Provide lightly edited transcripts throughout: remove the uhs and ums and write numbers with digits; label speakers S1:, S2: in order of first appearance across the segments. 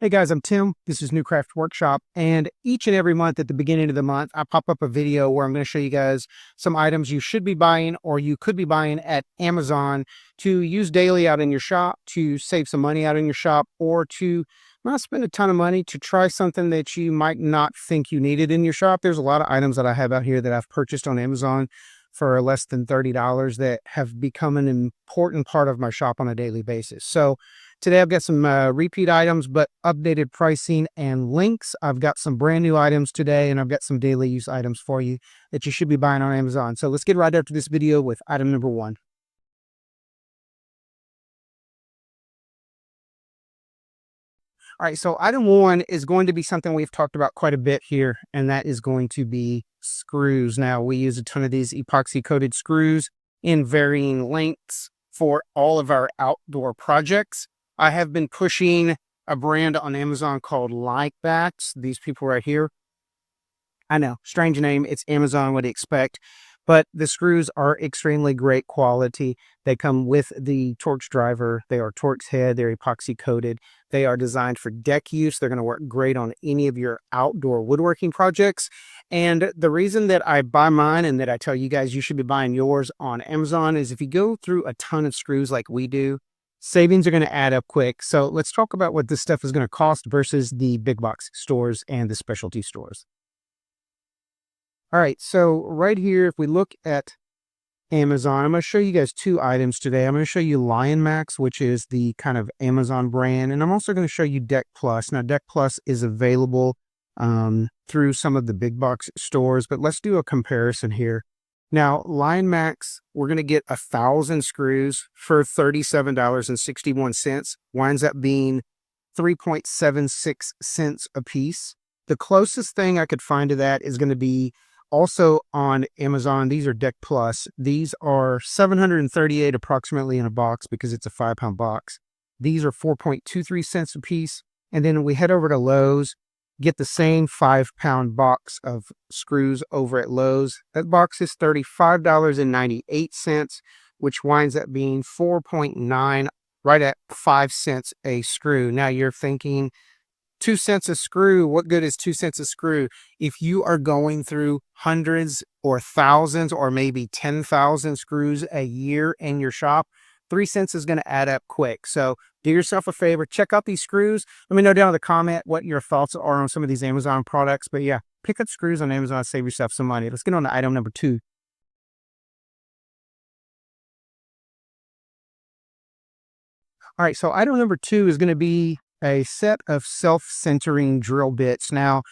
S1: Hey guys, I'm Tim. This is New Craft Workshop, and each and every month at the beginning of the month, I pop up a video where I'm going to show you guys some items you should be buying or you could be buying at Amazon to use daily out in your shop, to save some money out in your shop, or to not spend a ton of money to try something that you might not think you needed in your shop. There's a lot of items that I have out here that I've purchased on Amazon for less than $30 that have become an important part of my shop on a daily basis. So today I've got some repeat items, but updated pricing and links. I've got some brand new items today, and I've got some daily use items for you that you should be buying on Amazon. So let's get right after this video with item number one. All right, so item one is going to be something we've talked about quite a bit here, and that is going to be screws. Now, we use a ton of these epoxy-coated screws in varying lengths for all of our outdoor projects. I have been pushing a brand on Amazon called Likebacks. These people right here. I know, strange name. It's Amazon, what do you expect? But the screws are extremely great quality. They come with the Torx driver. They are Torx head. They're epoxy coated. They are designed for deck use. They're going to work great on any of your outdoor woodworking projects. And the reason that I buy mine and that I tell you guys you should be buying yours on Amazon is if you go through a ton of screws like we do, savings are going to add up quick. So let's talk about what this stuff is going to cost versus the big box stores and the specialty stores. All right, so right here, if we look at Amazon, I'm going to show you guys two items today. I'm going to show you Lion Max, which is the kind of Amazon brand, and I'm also going to show you Deck Plus. Now, Deck Plus is available through some of the big box stores, but let's do a comparison here. Now, Lion Max, we're going to get 1,000 screws for $37.61. Winds up being 3.76 cents a piece. The closest thing I could find to that is going to be also on Amazon. These are Deck Plus. These are $738 approximately in a box because it's a 5-pound box. These are 4.23 cents a piece. And then we head over to Lowe's, get the same 5-pound box of screws over at Lowe's. That box is $35.98, which winds up being 4.9, right at 5 cents a screw. Now you're thinking, 2 cents a screw, what good is 2 cents a screw? If you are going through hundreds or thousands or maybe 10,000 screws a year in your shop, 3 cents is going to add up quick. So do yourself a favor, check out these screws. Let me know down in the comment what your thoughts are on some of these Amazon products. But yeah, pick up screws on Amazon, save yourself some money. Let's get on to item number two. All right, so item number two is going to be a set of self-centering drill bits. Now,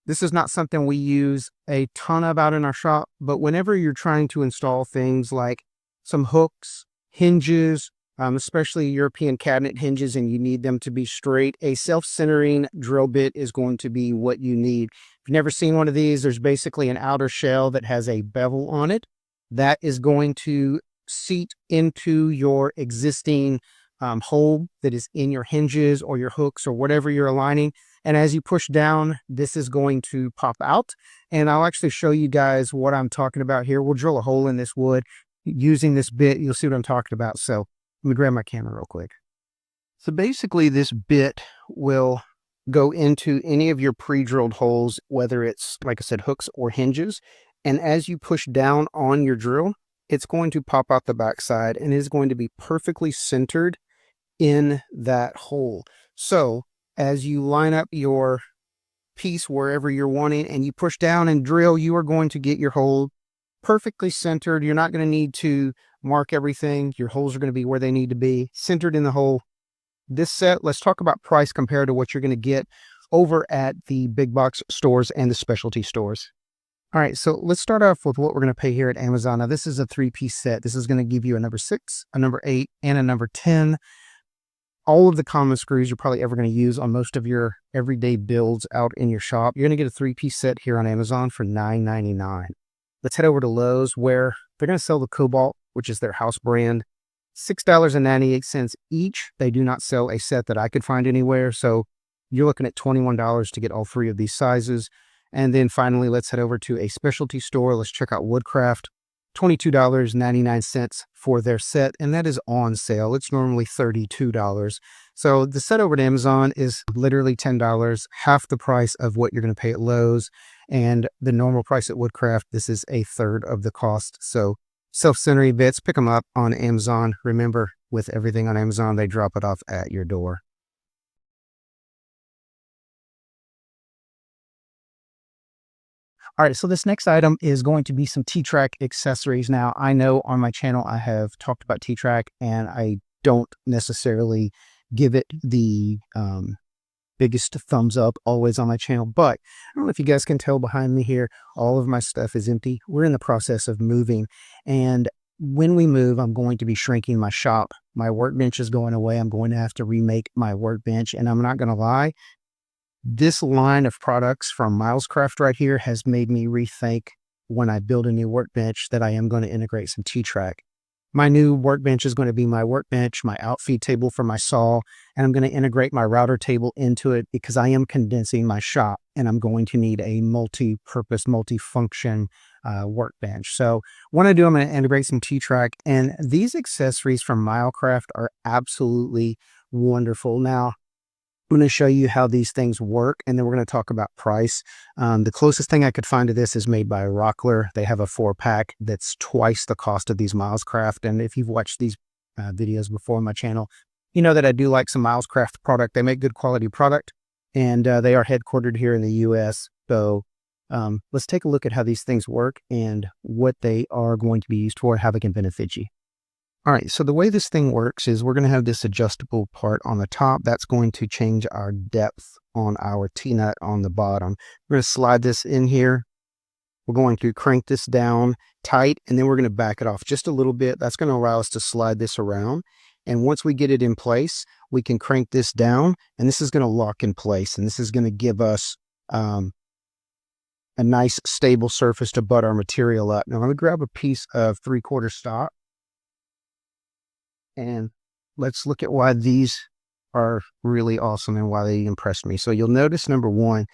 S1: this is not something we use a ton of out in our shop, but whenever you're trying to install things like some hooks, hinges, especially European cabinet hinges, and you need them to be straight, a self-centering drill bit is going to be what you need. If you've never seen one of these, there's basically an outer shell that has a bevel on it that is going to seat into your existing hole that is in your hinges or your hooks or whatever you're aligning. And as you push down, this is going to pop out. And I'll actually show you guys what I'm talking about here. We'll drill a hole in this wood using this bit. You'll see what I'm talking about. So let me grab my camera real quick. So basically this bit will go into any of your pre-drilled holes, whether it's, like I said, hooks or hinges. And as you push down on your drill, it's going to pop out the backside and is going to be perfectly centered in that hole. So as you line up your piece wherever you're wanting and you push down and drill, you are going to get your hole perfectly centered. You're not going to need to mark everything. Your holes are going to be where they need to be, centered in the hole. This set, let's talk about price compared to what you're going to get over at the big box stores and the specialty stores. All right, so let's start off with what we're going to pay here at Amazon. Now, this is a 3-piece set. This is going to give you a number 6, a number 8, and a number 10. All of the common screws you're probably ever going to use on most of your everyday builds out in your shop. You're going to get a 3-piece set here on Amazon for $9.99. Let's head over to Lowe's, where they're going to sell the Cobalt, which is their house brand, $6.98 each. They do not sell a set that I could find anywhere. So you're looking at $21 to get all 3 of these sizes. And then finally, let's head over to a specialty store. Let's check out Woodcraft. $22.99 for their set, and that is on sale. It's normally $32. So the set over at Amazon is literally $10, half the price of what you're going to pay at Lowe's, and the normal price at Woodcraft, this is a third of the cost. So Self-Centering Bits, pick them up on Amazon. Remember, with everything on Amazon, they drop it off at your door. All right, so this next item is going to be some T-Track accessories. Now, I know on my channel I have talked about T-Track, and I don't necessarily give it the biggest thumbs up always on my channel, but I don't know if you guys can tell behind me here, all of my stuff is empty. We're in the process of moving, and when we move, I'm going to be shrinking my shop. My workbench is going away. I'm going to have to remake my workbench, and I'm not going to lie, this line of products from Milescraft right here has made me rethink when I build a new workbench that I am going to integrate some T-Track. My new workbench is going to be my workbench, my outfeed table for my saw, and I'm going to integrate my router table into it because I am condensing my shop and I'm going to need a multi-purpose, multi-function workbench. So what I do, I'm going to integrate some T-Track, and these accessories from Milescraft are absolutely wonderful. Now, I'm going to show you how these things work, and then we're going to talk about price. The closest thing I could find to this is made by Rockler. They have a 4-pack that's twice the cost of these Milescraft. And if you've watched these videos before on my channel, you know that I do like some Milescraft product. They make good quality product, and they are headquartered here in the US. So let's take a look at how these things work and what they are going to be used for, how they can benefit you. All right, so the way this thing works is we're going to have this adjustable part on the top. That's going to change our depth on our T-nut on the bottom. We're going to slide this in here. We're going to crank this down tight, and then we're going to back it off just a little bit. That's going to allow us to slide this around. And once we get it in place, we can crank this down, and this is going to lock in place. And this is going to give us a nice stable surface to butt our material up. Now, I'm going to grab a piece of 3/4 stock. And let's look at why these are really awesome and why they impressed me. So you'll notice, number one,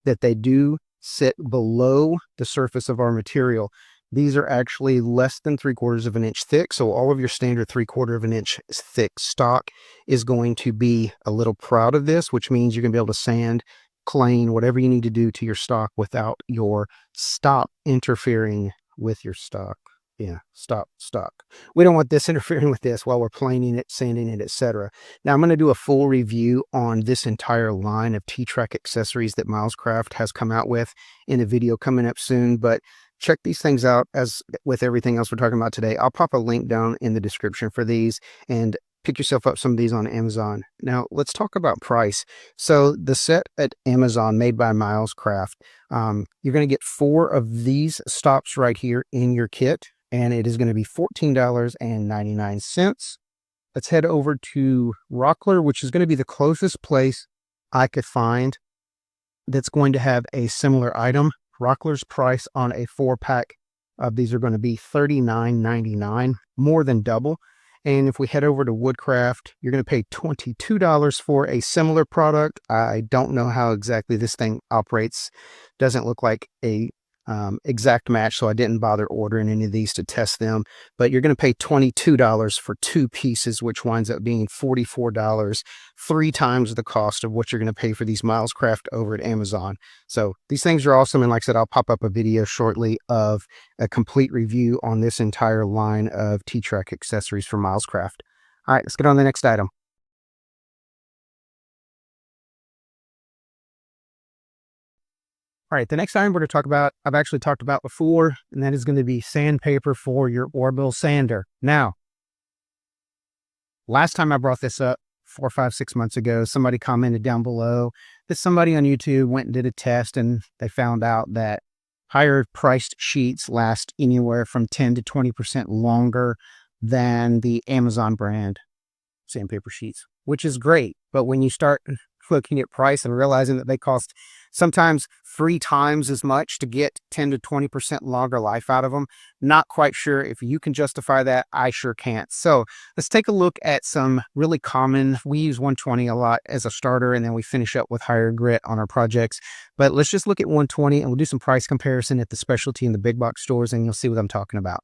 S1: that they do sit below the surface of our material. These are actually less than 3/4 of an inch thick. So all of your standard 3/4 of an inch thick stock is going to be a little proud of this, which means you're going to be able to sand, plane, whatever you need to do to your stock without your stop interfering with your stock. Yeah, stop. We don't want this interfering with this while we're planing it, sanding it, etc. Now I'm going to do a full review on this entire line of T-Track accessories that Milescraft has come out with in a video coming up soon, but check these things out. As with everything else we're talking about today, I'll pop a link down in the description for these, and pick yourself up some of these on Amazon. Now let's talk about price. So the set at Amazon made by Milescraft, you're going to get 4 of these stops right here in your kit, and it is going to be $14.99. Let's head over to Rockler, which is going to be the closest place I could find that's going to have a similar item. Rockler's price on a 4-pack of these are going to be $39.99, more than double. And if we head over to Woodcraft, you're going to pay $22 for a similar product. I don't know how exactly this thing operates. Doesn't look like a exact match, so I didn't bother ordering any of these to test them. But you're going to pay $22 for 2 pieces, which winds up being $44, 3 times the cost of what you're going to pay for these Milescraft over at Amazon. So these things are awesome, and like I said, I'll pop up a video shortly of a complete review on this entire line of T-Track accessories from Milescraft. All right, let's get on to the next item. All right, the next item we're going to talk about, I've actually talked about before, and that is going to be sandpaper for your orbital sander. Now, last time I brought this up, 4, 5, 6 months ago, somebody commented down below that somebody on YouTube went and did a test, and they found out that higher priced sheets last anywhere from 10 to 20% longer than the Amazon brand sandpaper sheets, which is great. But when you start looking at price and realizing that they cost sometimes 3 times as much to get 10 to 20% longer life out of them, not quite sure if you can justify that. I sure can't. So let's take a look at some really common. We use 120 a lot as a starter, and then we finish up with higher grit on our projects. But let's just look at 120, and we'll do some price comparison at the specialty and the big box stores, and you'll see what I'm talking about.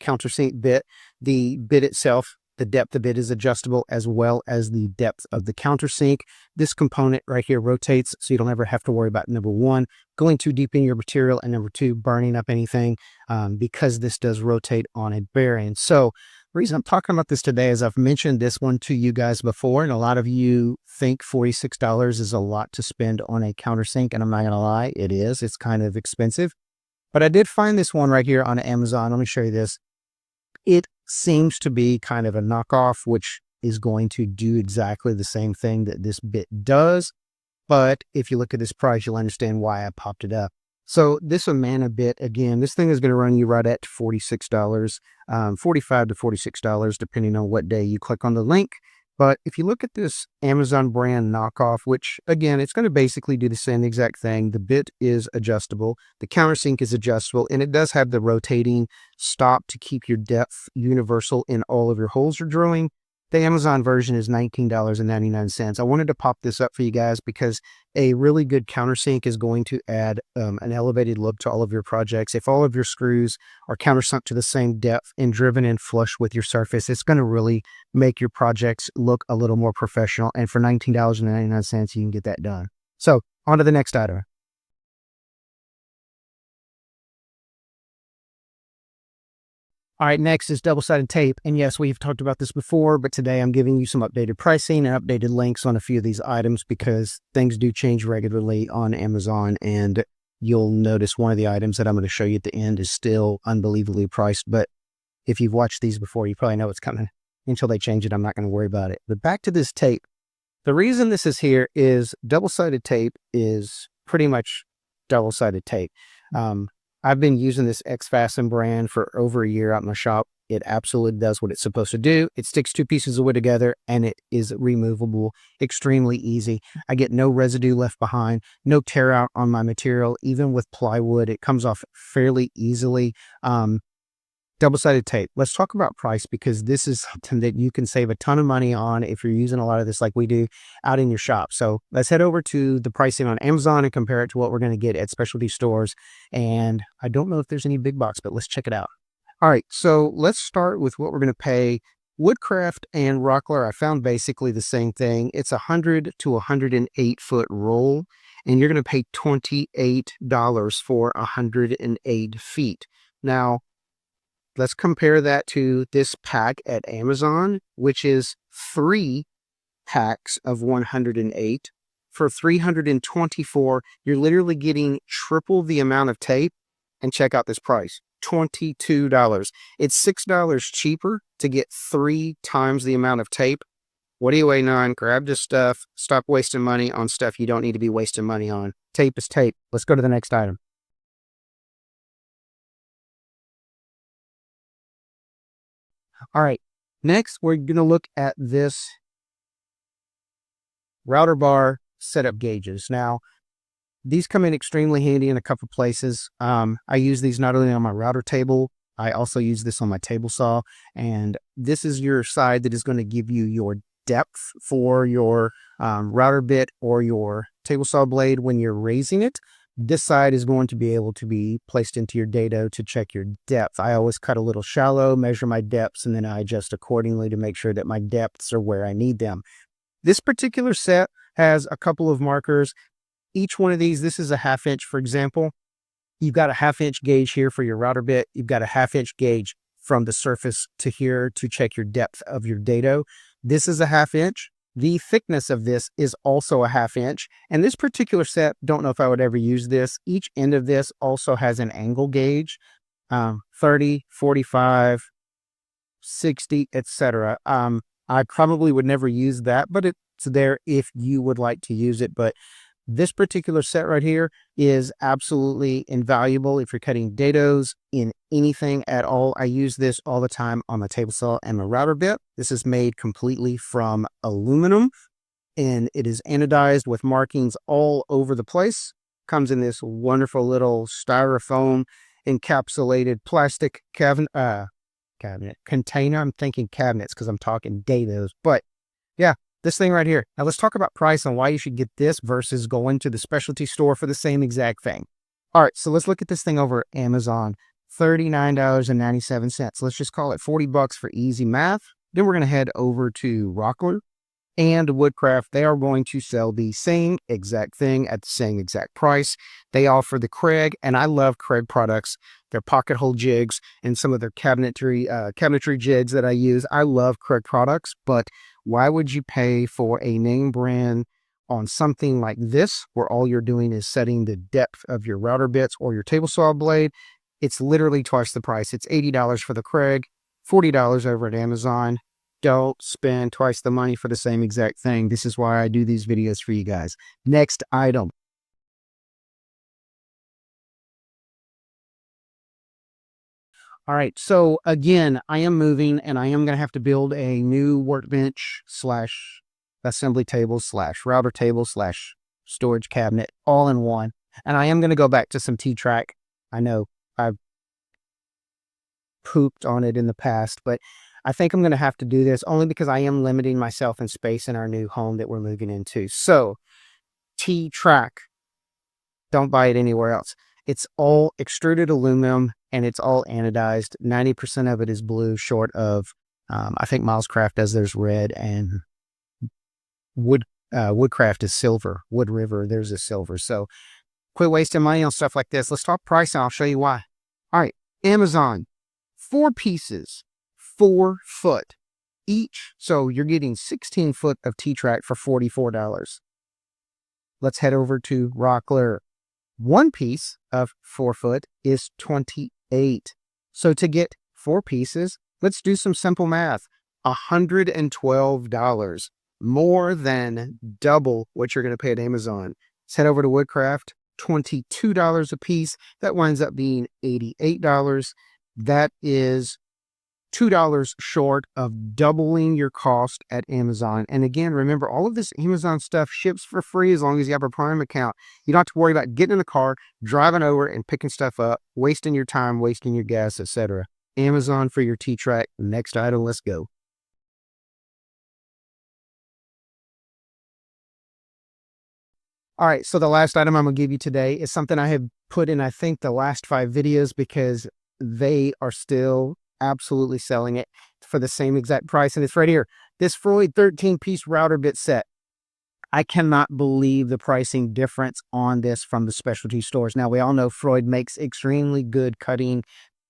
S1: countersink bit. The bit itself, the depth of it is adjustable, as well as the depth of the countersink. This component right here rotates, so you don't ever have to worry about, number one, going too deep in your material, and number two, burning up anything, because this does rotate on a bearing. So the reason I'm talking about this today is I've mentioned this one to you guys before, and a lot of you think $46 is a lot to spend on a countersink, and I'm not going to lie, it is. It's kind of expensive. But I did find this one right here on Amazon. Let me show you this. It seems to be kind of a knockoff, which is going to do exactly the same thing that this bit does. But if you look at this price, you'll understand why I popped it up. So this Amana bit, again, this thing is going to run you right at $46, $45 to $46, depending on what day you click on the link. But if you look at this Amazon brand knockoff, which again, it's going to basically do the same exact thing. The bit is adjustable. The countersink is adjustable, and it does have the rotating stop to keep your depth universal in all of your holes you're drilling. The Amazon version is $19.99. I wanted to pop this up for you guys because a really good countersink is going to add an elevated look to all of your projects. If all of your screws are countersunk to the same depth and driven in flush with your surface, it's going to really make your projects look a little more professional. And for $19.99, you can get that done. So on to the next item. All right, next is double-sided tape. And yes, we've talked about this before, but today I'm giving you some updated pricing and updated links on a few of these items because things do change regularly on Amazon. And you'll notice one of the items that I'm going to show you at the end is still unbelievably priced. But if you've watched these before, you probably know it's coming. Until they change it, I'm not going to worry about it. But back to this tape. The reason this is here is double-sided tape is pretty much double-sided tape. I've been using this X-Fasten brand for over a year out in my shop. It absolutely does what it's supposed to do. It sticks two pieces of wood together and it is removable, extremely easy. I get no residue left behind, no tear out on my material. Even with plywood, it comes off fairly easily. Double-sided tape. Let's talk about price because this is something that you can save a ton of money on if you're using a lot of this like we do out in your shop. So let's head over to the pricing on Amazon and compare it to what we're going to get at specialty stores. And I don't know if there's any big box, but let's check it out. All right, so let's start with what we're going to pay. Woodcraft and Rockler, I found basically the same thing. It's 100 to 108 foot roll, and you're going to pay $28 for 108 feet. Now, let's compare that to this pack at Amazon, which is 3 packs of 108. For 324, you're literally getting triple the amount of tape. And check out this price, $22. It's $6 cheaper to get 3 times the amount of tape. What are you waiting on? Grab this stuff. Stop wasting money on stuff you don't need to be wasting money on. Tape is tape. Let's go to the next item. All right, next we're going to look at this router bar setup gauges. Now, these come in extremely handy in a couple places. I use these not only on my router table, I also use this on my table saw. And this is your side that is going to give you your depth for your router bit or your table saw blade when you're raising it. This side is going to be able to be placed into your dado to check your depth. I always cut a little shallow, measure my depths, and then I adjust accordingly to make sure that my depths are where I need them. This particular set has a couple of markers. Each one of these, this is a 1/2 inch, for example. You've got a 1/2 inch gauge here for your router bit. You've got a 1/2 inch gauge from the surface to here to check your depth of your dado. This is a 1/2 inch. The thickness of this is also a 1/2 inch. And this particular set, don't know if I would ever use this. Each end of this also has an angle gauge, 30, 45, 60, etc. I probably would never use that, but it's there if you would like to use it. But this particular set right here is absolutely invaluable if you're cutting dados in anything at all. I use this all the time on my table saw and my router bit. This is made completely from aluminum and it is anodized with markings all over the place. Comes in this wonderful little styrofoam encapsulated plastic cabinet container. I'm thinking cabinets because I'm talking dados, but yeah. This thing right here. Now let's talk about price and why you should get this versus going to the specialty store for the same exact thing. All right, so let's look at this thing over Amazon. $39.97. Let's just call it 40 bucks for easy math. Then we're going to head over to Rockler and Woodcraft. They are going to sell the same exact thing at the same exact price. They offer the Craig, and I love Craig products. Their pocket hole jigs and some of their cabinetry jigs that I use. I love Craig products, but why would you pay for a name brand on something like this, where all you're doing is setting the depth of your router bits or your table saw blade? It's literally twice the price. It's $80 for the Craig, $40 over at Amazon. Don't spend twice the money for the same exact thing. This is why I do these videos for you guys. Next item. All right, so again, I am moving and I am going to have to build a new workbench slash assembly table slash router table slash storage cabinet all in one. And I am going to go back to some T-Track. I know I've pooped on it in the past, but I think I'm going to have to do this only because I am limiting myself in space in our new home that we're moving into. So T-Track, don't buy it anywhere else. It's all extruded aluminum and it's all anodized. 90% of it is blue, short of, I think Milescraft does theirs red, and Woodcraft is silver. Wood River, there's a silver. So quit wasting money on stuff like this. Let's talk price and I'll show you why. All right, Amazon, 4 pieces, 4 foot each. So you're getting 16 foot of T-Track for $44. Let's head over to Rockler. 1 piece of 4 foot is $28. So to get 4 pieces, let's do some simple math. $112, more than double what you're going to pay at Amazon. Let's head over to Woodcraft, $22 a piece. That winds up being $88. That is $2 short of doubling your cost at Amazon. And again, remember, all of this Amazon stuff ships for free as long as you have a Prime account. You don't have to worry about getting in the car, driving over and picking stuff up, wasting your time, wasting your gas, etc. Amazon for your T-Track. Next item, let's go. All right, so the last item I'm going to give you today is something I have put in, I think, the last 5 videos because they are still absolutely selling it for the same exact price. And it's right here. This Freud 13-piece router bit set. I cannot believe the pricing difference on this from the specialty stores. Now, we all know Freud makes extremely good cutting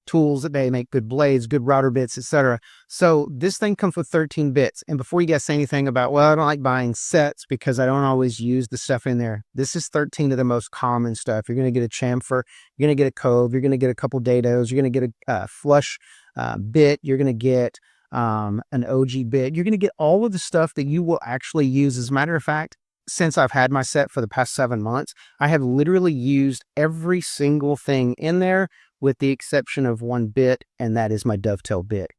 S1: tools. They make good blades, good router bits, etc. So this thing comes with 13 bits. And before you guys say anything about, well, I don't like buying sets because I don't always use the stuff in there, this is 13 of the most common stuff. You're going to get a chamfer, you're going to get a cove, you're going to get a couple dados, you're going to get a flush bit, you're going to get an OG bit, you're going to get all of the stuff that you will actually use. As a matter of fact, since I've had my set for the past 7 months, I have literally used every single thing in there with the exception of 1 bit, and that is my dovetail bit.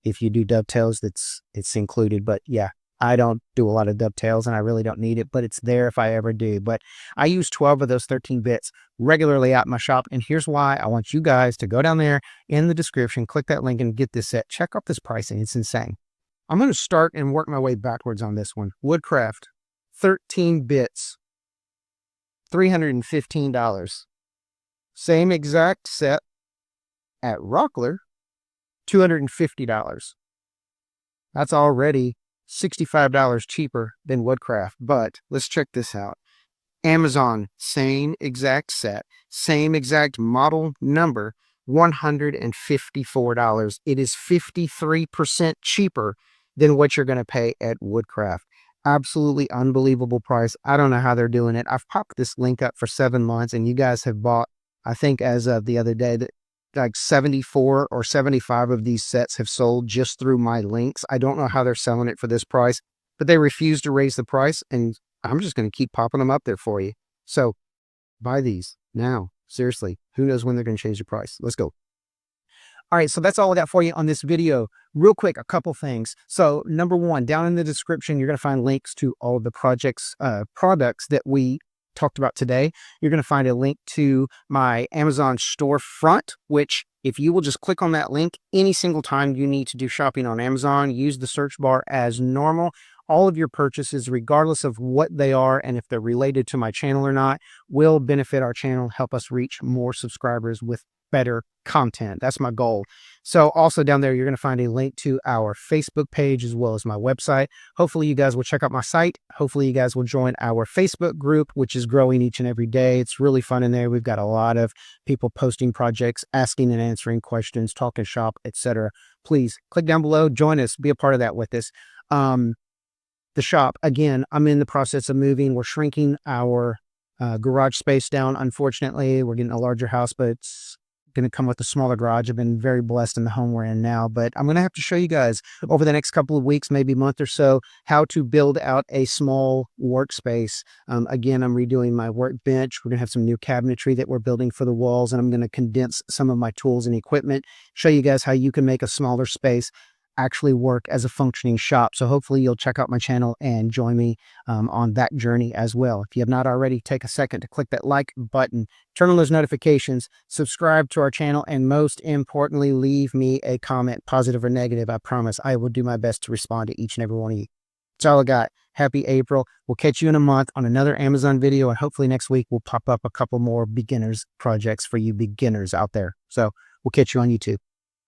S1: If you do dovetails, it's included, but yeah, I don't do a lot of dovetails and I really don't need it, but it's there if I ever do. But I use 12 of those 13 bits regularly out in my shop, and here's why. I want you guys to go down there in the description, click that link and get this set. Check out this pricing. It's insane. I'm going to start and work my way backwards on this one. Woodcraft, 13 bits, $315. Same exact set at Rockler, $250. That's already $65 cheaper than Woodcraft. But let's check this out. Amazon, same exact set, same exact model number, $154. It is 53% cheaper than what you're going to pay at Woodcraft. Absolutely unbelievable price. I don't know how they're doing it. I've popped this link up for 7 months and you guys have bought, I think as of the other day, that like 74 or 75 of these sets have sold just through my links. I don't know how they're selling it for this price, but they refuse to raise the price, and I'm just going to keep popping them up there for you. So buy these now. Seriously, who knows when they're going to change the price? Let's go. All right, so that's all I got for you on this video. Real quick, a couple things. So number one, down in the description, you're going to find links to all of the products that we talked about today. You're going to find a link to my Amazon storefront, which if you will just click on that link any single time you need to do shopping on Amazon, use the search bar as normal. All of your purchases, regardless of what they are and if they're related to my channel or not, will benefit our channel, help us reach more subscribers with better content. That's my goal. So also down there, you're going to find a link to our Facebook page as well as my website. Hopefully you guys will check out my site. Hopefully you guys will join our Facebook group, which is growing each and every day. It's really fun in there. We've got a lot of people posting projects, asking and answering questions, talking shop, etc. Please click down below, join us, be a part of that with us. The shop, again, I'm in the process of moving. We're shrinking our garage space down. Unfortunately, we're getting a larger house, but it's going to come with a smaller garage. I've been very blessed in the home we're in now, but I'm going to have to show you guys over the next couple of weeks, maybe month or so, how to build out a small workspace. Again, I'm redoing my workbench. We're going to have some new cabinetry that we're building for the walls, and I'm going to condense some of my tools and equipment, show you guys how you can make a smaller space actually work as a functioning shop. So hopefully you'll check out my channel and join me on that journey as well. If you have not already, take a second to click that like button, turn on those notifications, subscribe to our channel, and most importantly, leave me a comment, positive or negative. I promise I will do my best to respond to each and every one of you. That's all I got. Happy April. We'll catch you in a month on another Amazon video, and hopefully next week we'll pop up a couple more beginners projects for you beginners out there. So we'll catch you on YouTube.